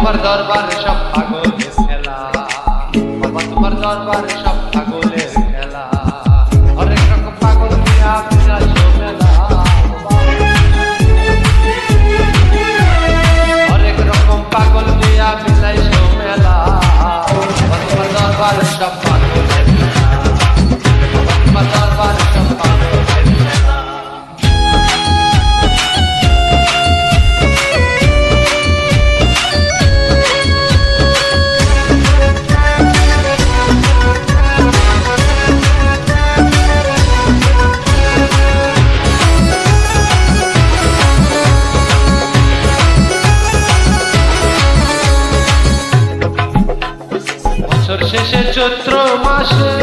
তোমার দরবারে সব পাগলের খেলা, বাবা তোমার দরবারে সব পাগলের খেলা। হরেক রকম পাগল মিয়া মিলাইছো মেলা, হরেক রকম পাগল মিয়া মিলাইছো মেলা। বাবা তোমার দরবারে সব পাগলের খেলা, বাবা তোমার দরবারে সব পাগলের খেলা। শেষে চৈত্র মাসে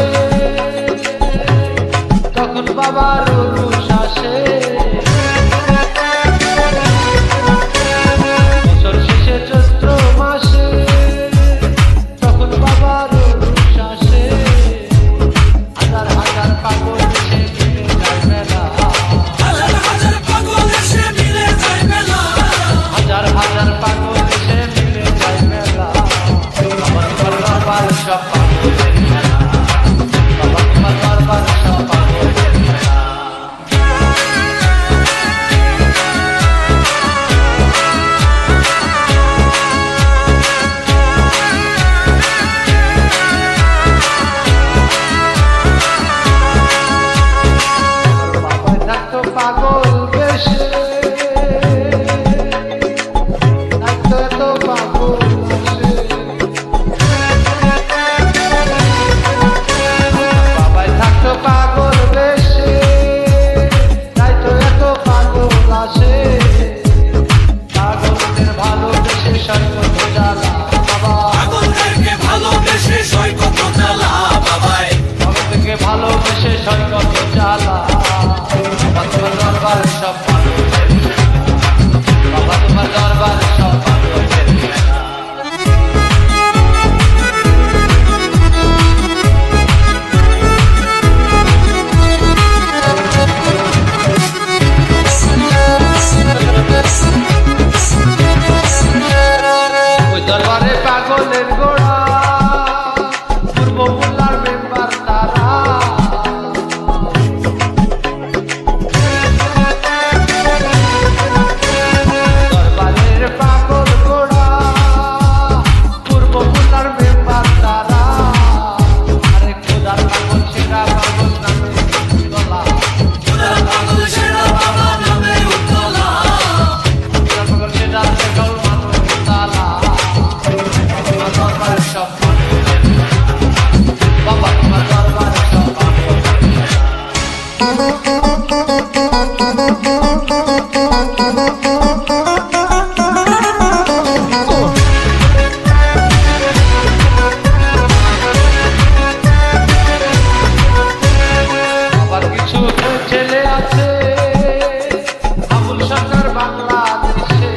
তখন বাবার উরুষ আসে, বছর শেষে চৈত্র মাসে তখন বাবার উরুষ আসে। হাজার হাজার পাগল এসে মিলে যায় মেলা, হাজার হাজার পাগল এসে মিলে যায় মেলা, হাজার হাজার পাগল এসে মিলে যায় মেলা। বাবা তোমার দরবার সব পাগলের খেলা, বাবা তোমার দরবার সব পাগলের খেলা। বাবা থাকতো পাগল বেশে, থাকতো এত পাগল বেশে। বাবাই থাকতো পাগল বেশে, তাই তো এত পাগল আসে। পাগলদের ভালোবেসে সৈকত জ্বালা বাবা, পাগলদেরকে ভালোবেসে সৈকত জ্বালা বাবাই, পাগলদেরকে ভালোবেসে সৈকত জ্বালা। বাবা তোমার দরবার সব পাগলের খেলা, বাবা তোমার দরবার সব পাগলের খেলা। ওই দরবারে পাগলের গোড়া, পূর্ব মোল্লার মেম্বার তারা। দরবারের পাগল গোড়া, পূর্ব মোল্লার মেম্বার তারা। আরে খোদার পাগল সেরা পাগল নামে তোলা, খোদার পাগল সেরা বাবা নামে উত্তলা, খোদার পাগল সেরা পাগল মানুষ তালা। তোমার দরবারে সব পাগলের খেলা, বাবা তোমার দরবারে সব পাগলের খেলা। আবার কিছু ছেলে আছে আবুল সরকার বাংলাদেশে,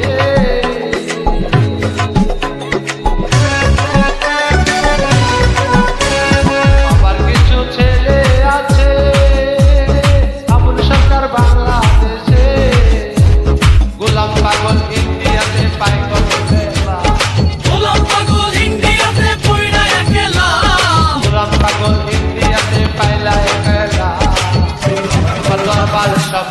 আবার কিছু ছেলে আছে আবুল সরকার বাংলাদেশে। গোলাম পাগল ইন্ডিয়াতে পায় কত বেলা, গোলাম পাগল ইন্ডিয়াতে পয়রা একলা, গোলাম পাগল ইন্ডিয়াতে পাইলা একলা। তোমার দরবার সব